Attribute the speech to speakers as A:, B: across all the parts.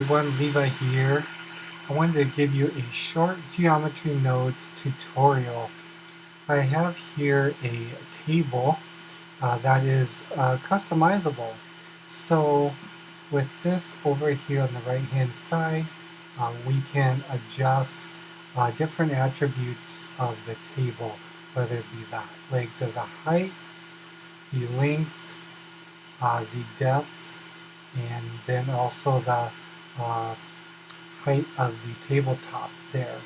A: Everyone, Levi here. I wanted to give you a short geometry nodes tutorial. I have here a table that is customizable. So with this over here on the right hand side, we can adjust different attributes of the table, whether it be the legs of the height, the length, the depth, and then also the uh, height of the tabletop there.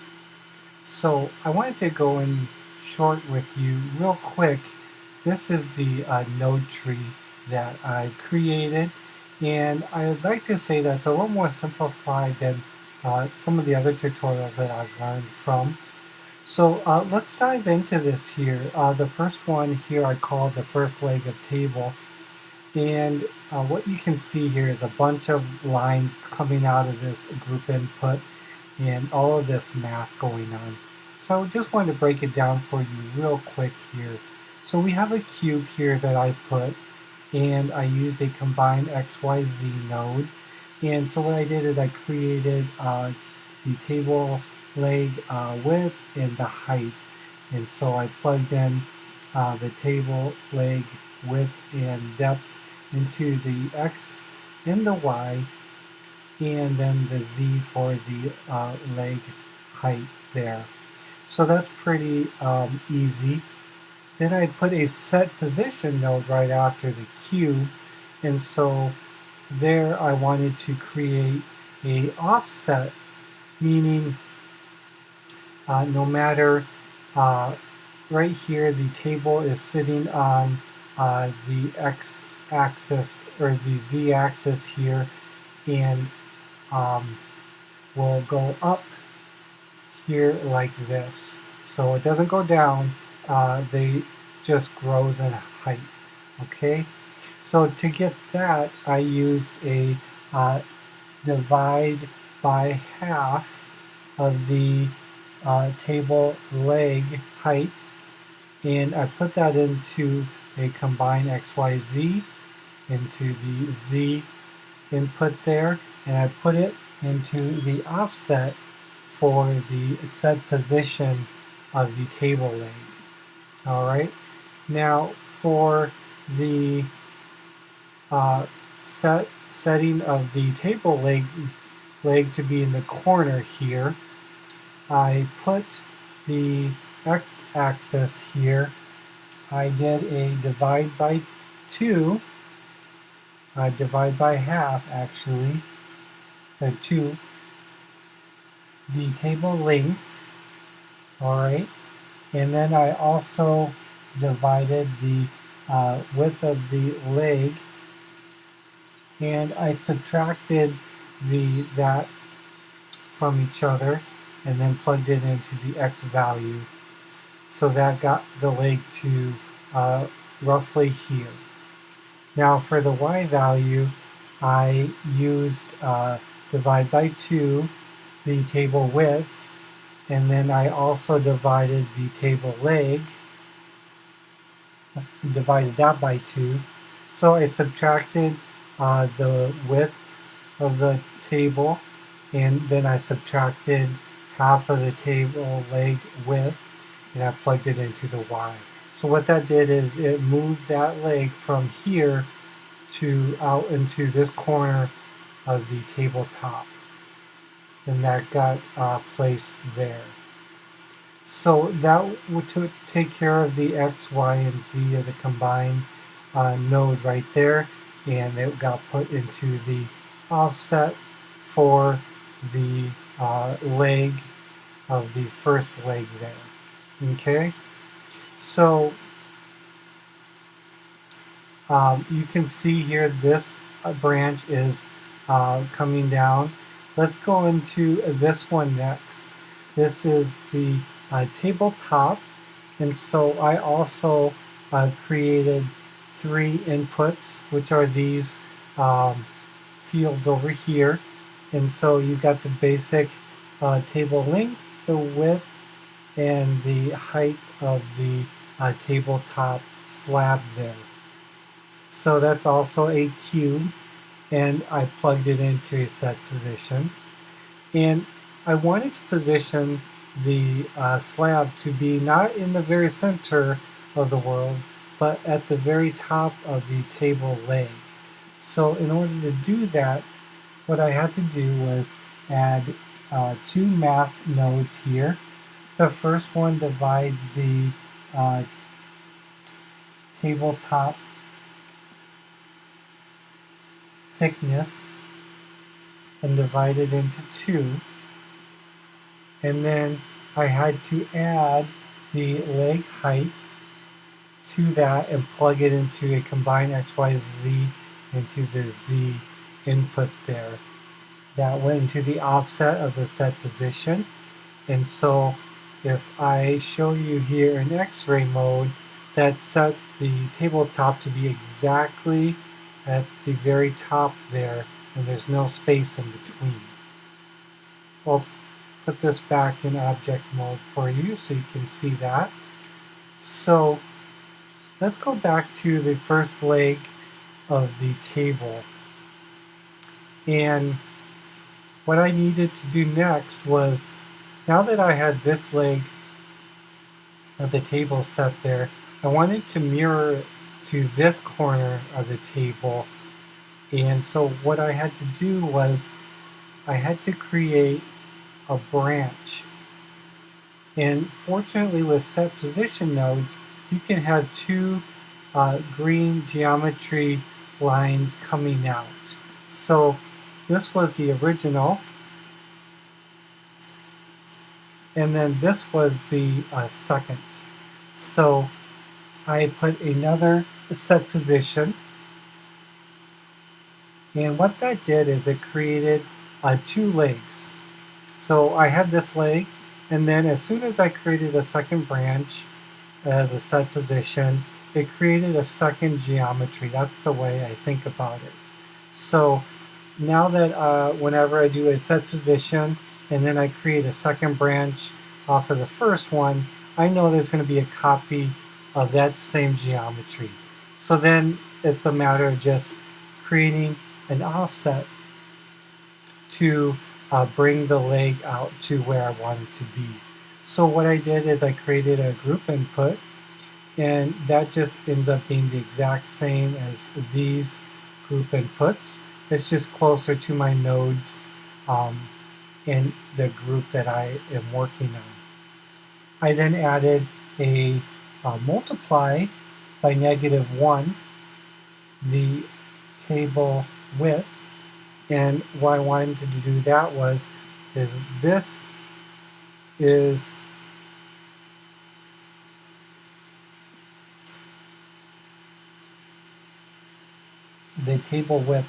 A: So I wanted to go in short with you real quick. This is the node tree that I created, and I would like to say that it's a little more simplified than some of the other tutorials that I've learned from. So let's dive into this here. The first one here I call the first leg of table. And what you can see here is a bunch of lines coming out of this group input and all of this math going on. So I just wanted to break it down for you real quick here. So we have a cube here that I put, and I used a combined XYZ node. And so what I did is I created the table leg width and the height. And so I plugged in the table leg width and depth into the X and the Y, and then the Z for the leg height there. So that's pretty easy. Then I put a set position node right after the cube, and so there I wanted to create a offset, meaning no matter right here the table is sitting on the X axis or the Z axis here, and um, will go up here like this. So it doesn't go down, they just grows in height. Okay, so to get that, I used a divide by half of the table leg height, and I put that into a combine XYZ into the Z input there, and I put it into the offset for the set position of the table leg. All right, now for the setting of the table leg to be in the corner here, I put the x-axis here. I did a divide by 2, divide by half actually, 2, the table length, alright, and then I also divided the width of the leg, and I subtracted that from each other and then plugged it into the x value. So that got the leg to roughly here. Now for the y value, I used divide by 2 the table width, and then I also divided the table leg, divided that by 2. So I subtracted the width of the table, and then I subtracted half of the table leg width, and I plugged it into the y. So what that did is it moved that leg from here to out into this corner of the tabletop, and that got placed there. So that would take care of the X, Y, and Z of the combined node right there, and it got put into the offset for the leg of the first leg there. Okay, so you can see here this branch is coming down. Let's go into this one next. This is the tabletop, and so I also created 3 inputs, which are these fields over here. And so you got the basic table length, the width, and the height of the tabletop slab there. So that's also a cube. and I plugged it into a set position. And I wanted to position the slab to be not in the very center of the world, but at the very top of the table leg. So in order to do that, what I had to do was add two math nodes here. The first one divides the uh, tabletop thickness and divide it into two. And then I had to add the leg height to that and plug it into a combined XYZ into the Z input there. That went into the offset of the set position. And so if I show you here in X-ray mode, that set the tabletop to be exactly at the very top there, and there's no space in between. I'll put this back in object mode for you so you can see that. So let's go back to the first leg of the table. And what I needed to do next was, now that I had this leg of the table set there, I wanted to mirror it to this corner of the table. And so what I had to do was I had to create a branch. And fortunately with set position nodes, you can have two green geometry lines coming out. So this was the original, and then this was the second. So I put another set position, and what that did is it created two legs. So I had this leg, and then as soon as I created a second branch as a set position, it created a second geometry. That's the way I think about it. So now that whenever I do a set position and then I create a second branch off of the first one, I know there's going to be a copy of that same geometry. So then it's a matter of just creating an offset to bring the leg out to where I want it to be. So what I did is I created a group input, and that just ends up being the exact same as these group inputs. It's just closer to my nodes in the group that I am working on. I then added a multiply by -1 the table width, and why I wanted to do that was this is the table width.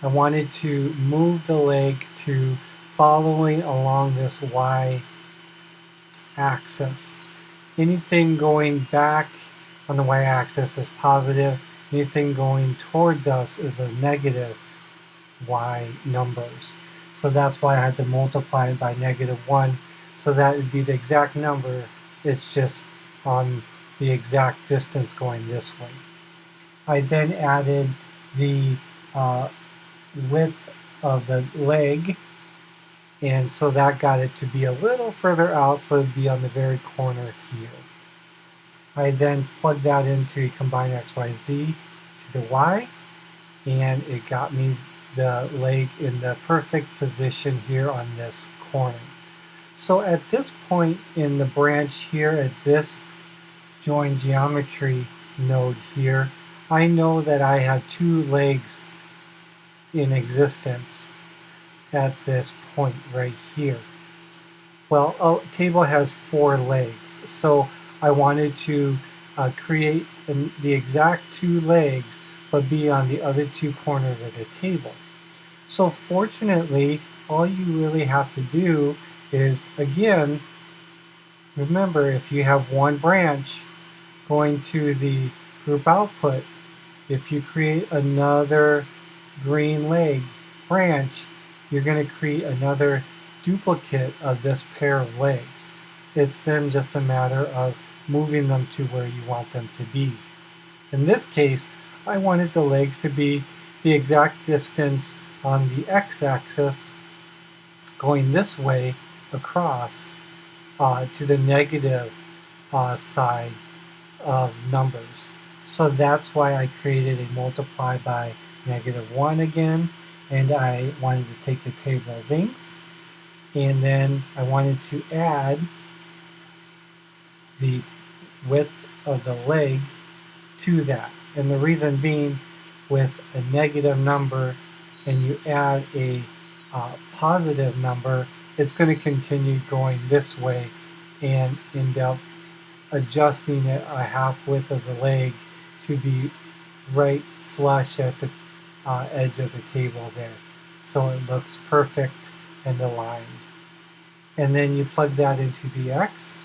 A: I wanted to move the leg to following along this Y axis. Anything going back on the y-axis is positive. Anything going towards us is a negative y numbers. So that's why I had to multiply it by -1. So that would be the exact number. It's just on the exact distance going this way. I then added the width of the leg, and so that got it to be a little further out, so it'd be on the very corner here. I then plugged that into a combine XYZ to the Y, and it got me the leg in the perfect position here on this corner. So at this point in the branch here, at this join geometry node here, I know that I have two legs in existence at this point right here. Well, a table has 4 legs, so I wanted to create the exact 2 legs, but be on the other 2 corners of the table. So fortunately, all you really have to do is, again, remember, if you have one branch going to the group output, if you create another green leg branch, you're going to create another duplicate of this pair of legs. It's then just a matter of moving them to where you want them to be. In this case, I wanted the legs to be the exact distance on the x-axis going this way across to the negative side of numbers. So that's why I created a multiply by -1 again, and I wanted to take the table length, and then I wanted to add the width of the leg to that. And the reason being, with a negative number and you add a positive number, it's going to continue going this way and end up adjusting it a half width of the leg to be right flush at the edge of the table there. So it looks perfect and aligned. And then you plug that into the X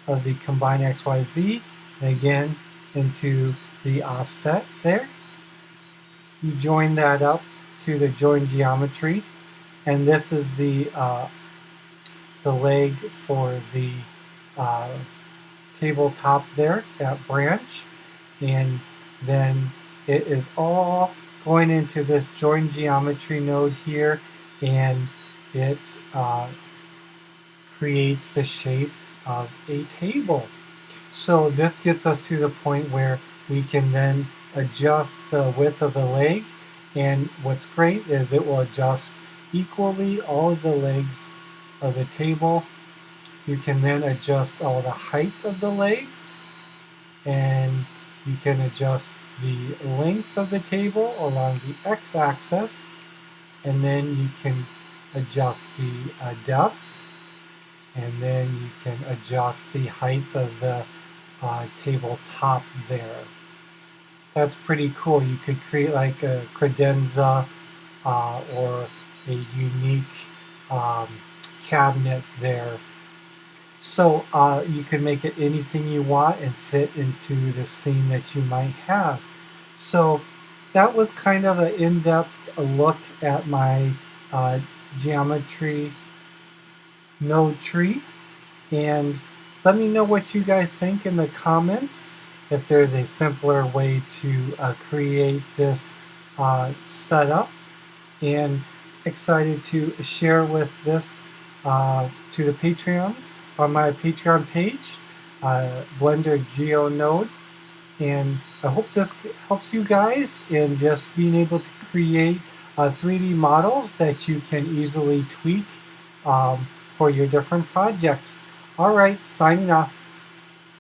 A: of the combine XYZ, and again into the offset there. You join that up to the join geometry, and this is the leg for the uh, tabletop there, that branch, and then it is all going into this join geometry node here, and it creates the shape of a table. So this gets us to the point where we can then adjust the width of the leg, and what's great is it will adjust equally all of the legs of the table. You can then adjust all the height of the legs, and you can adjust the length of the table along the x-axis, and then you can adjust the depth, and then you can adjust the height of the tabletop there. That's pretty cool. You could create like a credenza or a unique um, cabinet there. So you can make it anything you want and fit into the scene that you might have. So that was kind of an in-depth look at my geometry node tree. And let me know what you guys think in the comments, if there's a simpler way to create this setup. And excited to share with this to the Patreons on my Patreon page, Blender Geo Node. And I hope this helps you guys in just being able to create 3D models that you can easily tweak for your different projects. All right, signing off.